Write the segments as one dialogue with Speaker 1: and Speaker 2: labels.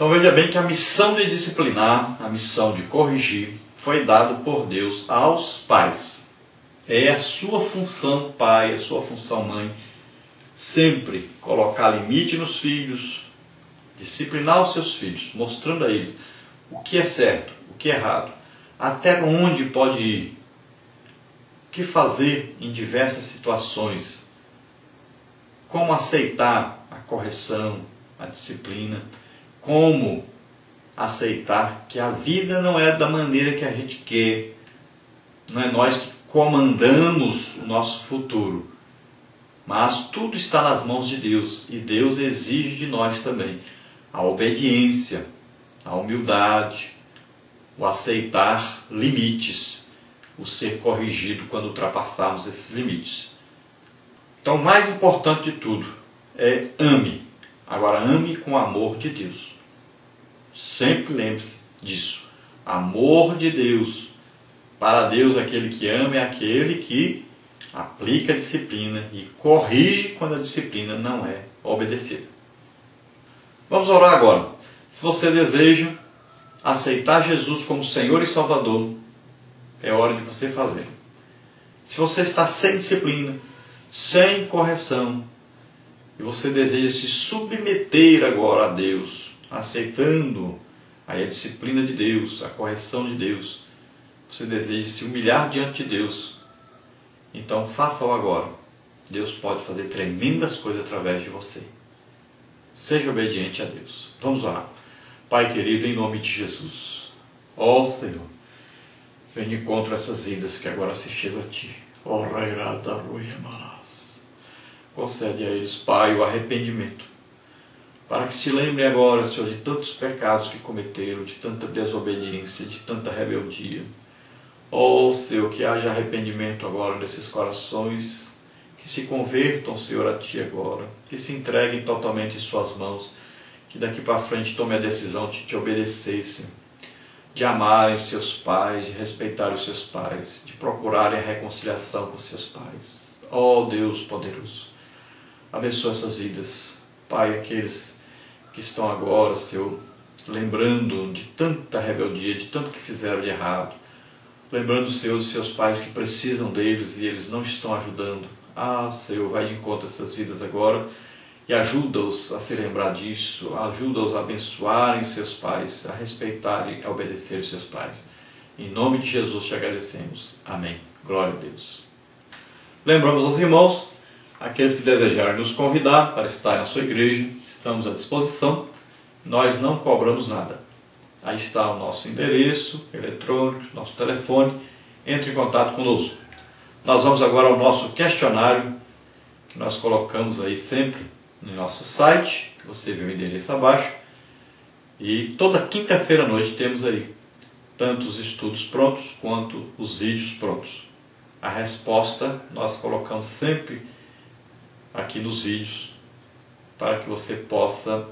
Speaker 1: Então veja bem que a missão de disciplinar, a missão de corrigir, foi dada por Deus aos pais. É a sua função pai, a sua função mãe, sempre colocar limite nos filhos, disciplinar os seus filhos, mostrando a eles o que é certo, o que é errado, até onde pode ir, o que fazer em diversas situações, como aceitar a correção, a disciplina, como aceitar que a vida não é da maneira que a gente quer, não é nós que comandamos o nosso futuro, mas tudo está nas mãos de Deus e Deus exige de nós também a obediência, a humildade, o aceitar limites, o ser corrigido quando ultrapassarmos esses limites. Então, o mais importante de tudo é ame. Agora, ame com o amor de Deus. Sempre lembre-se disso. Amor de Deus. Para Deus, aquele que ama é aquele que aplica a disciplina e corrige quando a disciplina não é obedecida. Vamos orar agora. Se você deseja aceitar Jesus como Senhor e Salvador, é hora de você fazer. Se você está sem disciplina, sem correção, e você deseja se submeter agora a Deus, aceitando aí a disciplina de Deus, a correção de Deus, você deseja se humilhar diante de Deus, então faça-o agora. Deus pode fazer tremendas coisas através de você. Seja obediente a Deus. Vamos orar. Pai querido, em nome de Jesus, ó Senhor, vem de encontro a essas vidas que agora se chegam a Ti. Ó Rairada Ruiamarás. Concede a eles, Pai, o arrependimento, para que se lembrem agora, Senhor, de tantos pecados que cometeram, de tanta desobediência, de tanta rebeldia. Ó Senhor, que haja arrependimento agora nesses corações, que se convertam, Senhor, a Ti agora, que se entreguem totalmente em Suas mãos, que daqui para frente tome a decisão de Te obedecer, Senhor, de amarem seus pais, de respeitar os seus pais, de procurarem a reconciliação com seus pais. Ó Deus poderoso, abençoa essas vidas, Pai, aqueles que estão agora, Senhor, lembrando de tanta rebeldia, de tanto que fizeram de errado, lembrando, Senhor, dos seus pais que precisam deles e eles não estão ajudando. Ah, Senhor, vai de encontro a essas vidas agora e ajuda-os a se lembrar disso, ajuda-os a abençoarem seus pais, a respeitarem, a obedecer os seus pais. Em nome de Jesus te agradecemos. Amém. Glória a Deus. Lembramos aos irmãos, aqueles que desejarem nos convidar para estar na sua igreja, estamos à disposição, nós não cobramos nada. Aí está o nosso endereço eletrônico, nosso telefone, entre em contato conosco. Nós vamos agora ao nosso questionário, que nós colocamos aí sempre no nosso site, que você vê o endereço abaixo, e toda quinta-feira à noite temos aí tanto os estudos prontos quanto os vídeos prontos. A resposta nós colocamos sempre aqui nos vídeos, para que você possa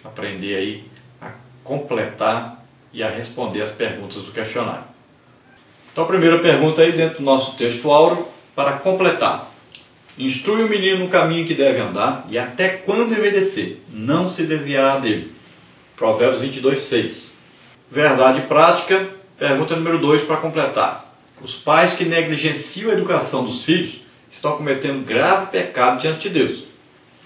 Speaker 1: aprender aí a completar e a responder as perguntas do questionário. Então a primeira pergunta aí dentro do nosso texto áureo, para completar. Instrui o menino no caminho que deve andar, e até quando obedecer, não se desviará dele. Provérbios 22, 6. Verdade prática, pergunta número 2 para completar. Os pais que negligenciam a educação dos filhos estão cometendo grave pecado diante de Deus.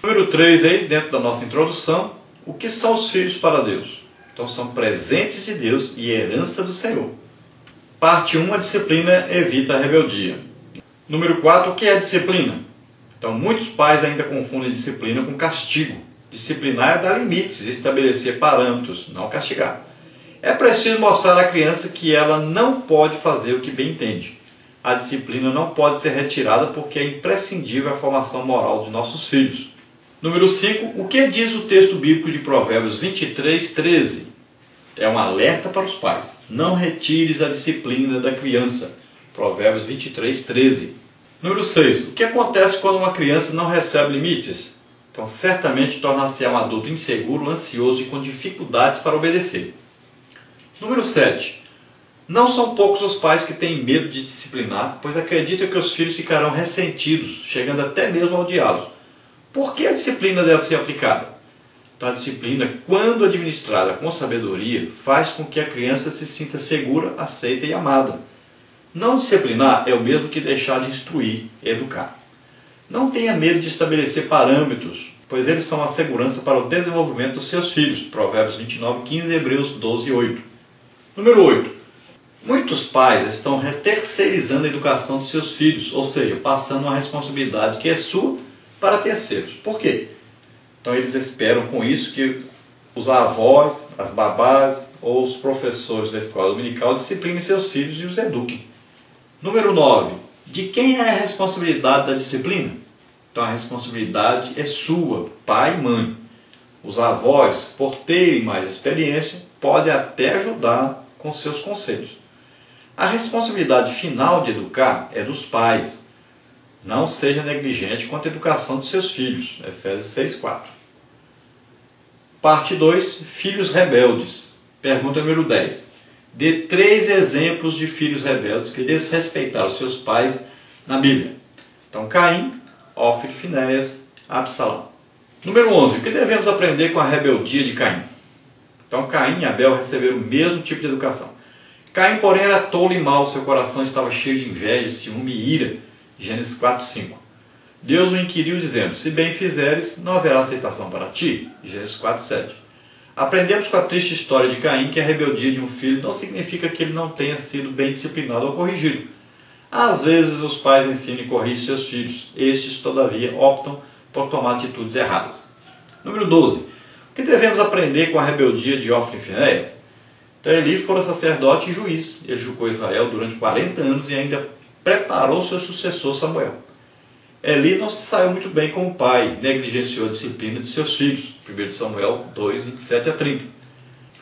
Speaker 1: Número 3 aí, dentro da nossa introdução, o que são os filhos para Deus? Então são presentes de Deus e herança do Senhor. Parte 1, a disciplina evita a rebeldia. Número 4, o que é disciplina? Então muitos pais ainda confundem disciplina com castigo. Disciplinar é dar limites, estabelecer parâmetros, não castigar. É preciso mostrar à criança que ela não pode fazer o que bem entende. A disciplina não pode ser retirada porque é imprescindível a formação moral de nossos filhos. Número 5, o que diz o texto bíblico de Provérbios 23, 13? É um alerta para os pais. Não retires a disciplina da criança. Provérbios 23, 13. Número 6, o que acontece quando uma criança não recebe limites? Então, certamente torna-se um adulto inseguro, ansioso e com dificuldades para obedecer. Número 7, não são poucos os pais que têm medo de disciplinar, pois acreditam que os filhos ficarão ressentidos, chegando até mesmo ao odiá-los. Por que a disciplina deve ser aplicada? A disciplina, quando administrada com sabedoria, faz com que a criança se sinta segura, aceita e amada. Não disciplinar é o mesmo que deixar de instruir, educar. Não tenha medo de estabelecer parâmetros, pois eles são a segurança para o desenvolvimento dos seus filhos. Provérbios 29:15 e Hebreus 12:8. Número 8. Muitos pais estão terceirizando a educação dos seus filhos, ou seja, passando uma responsabilidade que é sua para terceiros. Por quê? Então eles esperam com isso que os avós, as babás ou os professores da escola dominical disciplinem seus filhos e os eduquem. Número 9. De quem é a responsabilidade da disciplina? Então a responsabilidade é sua, pai e mãe. Os avós, por terem mais experiência, podem até ajudar com seus conselhos. A responsabilidade final de educar é dos pais. Não seja negligente quanto à educação de seus filhos. Efésios 6:4. Parte 2. Filhos rebeldes. Pergunta número 10. Dê 3 exemplos de filhos rebeldes que desrespeitaram seus pais na Bíblia. Então, Caim, Ofni, Finéias, Absalão. Número 11. O que devemos aprender com a rebeldia de Caim? Então, Caim e Abel receberam o mesmo tipo de educação. Caim, porém, era tolo e mau, seu coração estava cheio de inveja, ciúme e ira. Gênesis 4:5. Deus o inquiriu dizendo, se bem fizeres, não haverá aceitação para ti. Gênesis 4:7. Aprendemos com a triste história de Caim que a rebeldia de um filho não significa que ele não tenha sido bem disciplinado ou corrigido. Às vezes os pais ensinam e corrigem seus filhos. Estes, todavia, optam por tomar atitudes erradas. Número 12. O que devemos aprender com a rebeldia de Ofni e Finéias? Então Eli fora sacerdote e juiz. Ele julgou Israel durante 40 anos e ainda preparou seu sucessor Samuel. Eli não se saiu muito bem como pai, negligenciou a disciplina de seus filhos. 1 Samuel 2:27-30.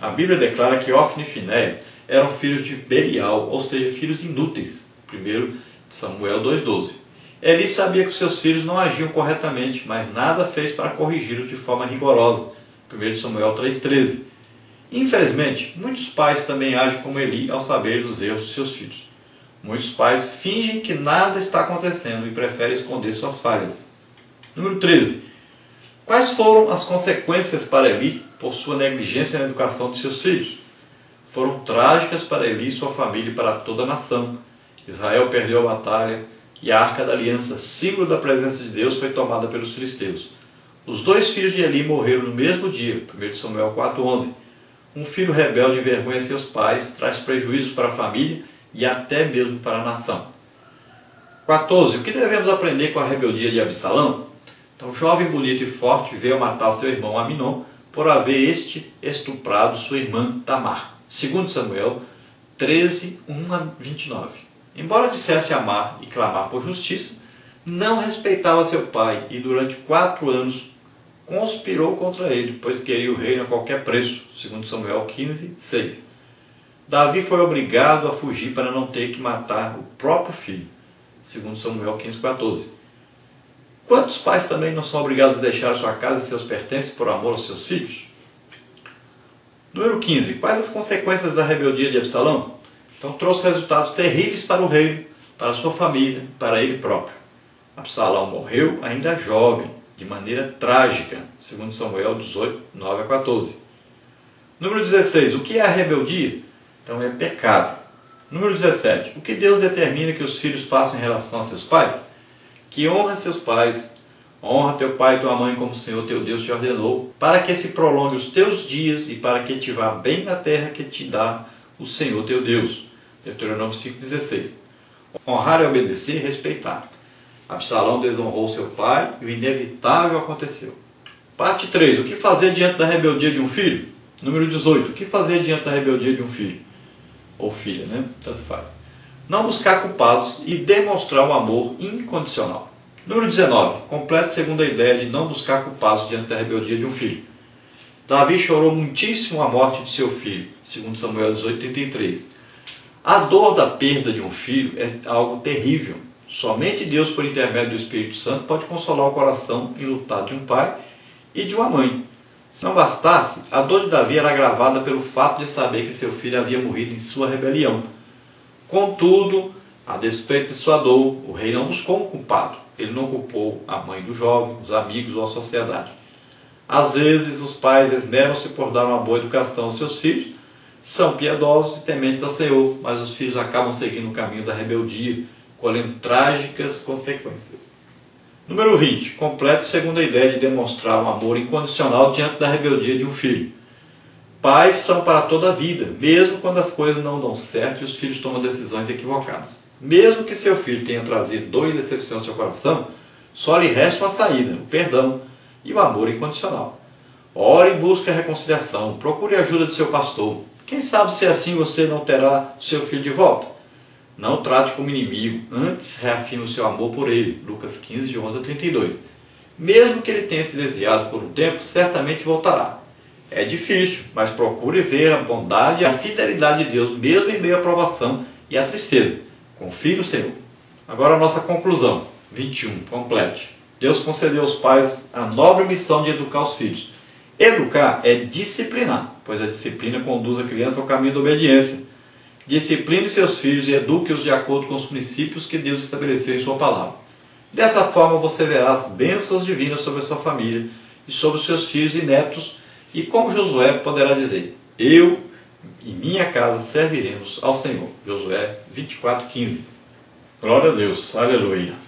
Speaker 1: A Bíblia declara que Ofni e Finéias eram filhos de Belial, ou seja, filhos inúteis. 1 Samuel 2:12. Eli sabia que os seus filhos não agiam corretamente, mas nada fez para corrigi-los de forma rigorosa. 1 Samuel 3:13. Infelizmente, muitos pais também agem como Eli ao saber dos erros de seus filhos. Muitos pais fingem que nada está acontecendo e preferem esconder suas falhas. Número 13. Quais foram as consequências para Eli por sua negligência na educação de seus filhos? Foram trágicas para Eli e sua família e para toda a nação. Israel perdeu a batalha e a Arca da Aliança, símbolo da presença de Deus, foi tomada pelos filisteus. Os 2 filhos de Eli morreram no mesmo dia. 1 Samuel 4:11. Um filho rebelde envergonha seus pais, traz prejuízo para a família e até mesmo para a nação. 14. O que devemos aprender com a rebeldia de Absalão? Então, jovem, bonito e forte veio matar seu irmão Aminon por haver este estuprado sua irmã Tamar. 2 Samuel 13:1-29. Embora dissesse amar e clamar por justiça, não respeitava seu pai e durante 4 anos conspirou contra ele, pois queria o reino a qualquer preço. 2 Samuel 15:6. Davi foi obrigado a fugir para não ter que matar o próprio filho. 2 Samuel 15:14. Quantos pais também não são obrigados a deixar sua casa e seus pertences por amor aos seus filhos? Número 15. Quais as consequências da rebeldia de Absalão? Então trouxe resultados terríveis para o reino, para sua família, para ele próprio. Absalão morreu ainda jovem, de maneira trágica. 2 Samuel 18:9-14. Número 16. O que é a rebeldia? Então é pecado. Número 17. O que Deus determina que os filhos façam em relação a seus pais? Que honra seus pais. Honra teu pai e tua mãe como o Senhor teu Deus te ordenou, para que se prolongue os teus dias e para que te vá bem na terra que te dá o Senhor teu Deus. Deuteronômio 5:16. Honrar é obedecer e respeitar. Absalão desonrou seu pai e o inevitável aconteceu. Parte 3. O que fazer diante da rebeldia de um filho? Número 18. O que fazer diante da rebeldia de um filho? Ou filha, né? Tanto faz. Não buscar culpados e demonstrar um amor incondicional. Número 19. Completa a segunda ideia de não buscar culpados diante da rebeldia de um filho. Davi chorou muitíssimo a morte de seu filho. 2 Samuel 18:33. A dor da perda de um filho é algo terrível. Somente Deus, por intermédio do Espírito Santo, pode consolar o coração enlutado de um pai e de uma mãe. Se não bastasse, a dor de Davi era agravada pelo fato de saber que seu filho havia morrido em sua rebelião. Contudo, a despeito de sua dor, o rei não buscou um culpado. Ele não culpou a mãe do jovem, os amigos ou a sociedade. Às vezes os pais esmeram-se por dar uma boa educação aos seus filhos, são piedosos e tementes ao Senhor, mas os filhos acabam seguindo o caminho da rebeldia, colhendo trágicas consequências. Número 20. Completo segundo a ideia de demonstrar um amor incondicional diante da rebeldia de um filho. Pais são para toda a vida, mesmo quando as coisas não dão certo e os filhos tomam decisões equivocadas. Mesmo que seu filho tenha trazido dor e decepção ao seu coração, só lhe resta uma saída, o perdão e o amor incondicional. Ore e busque a reconciliação, procure a ajuda de seu pastor. Quem sabe se assim você não terá seu filho de volta? Não o trate como inimigo, antes reafirme o seu amor por ele. Lucas 15, de 11 a 32. Mesmo que ele tenha se desviado por um tempo, certamente voltará. É difícil, mas procure ver a bondade e a fidelidade de Deus, mesmo em meio à provação e à tristeza. Confie no Senhor. Agora a nossa conclusão. 21. Complete. Deus concedeu aos pais a nobre missão de educar os filhos. Educar é disciplinar, pois a disciplina conduz a criança ao caminho da obediência. Discipline seus filhos e eduque-os de acordo com os princípios que Deus estabeleceu em sua palavra. Dessa forma você verá as bênçãos divinas sobre a sua família e sobre os seus filhos e netos, e como Josué poderá dizer: eu e minha casa serviremos ao Senhor. Josué 24:15. Glória a Deus. Aleluia.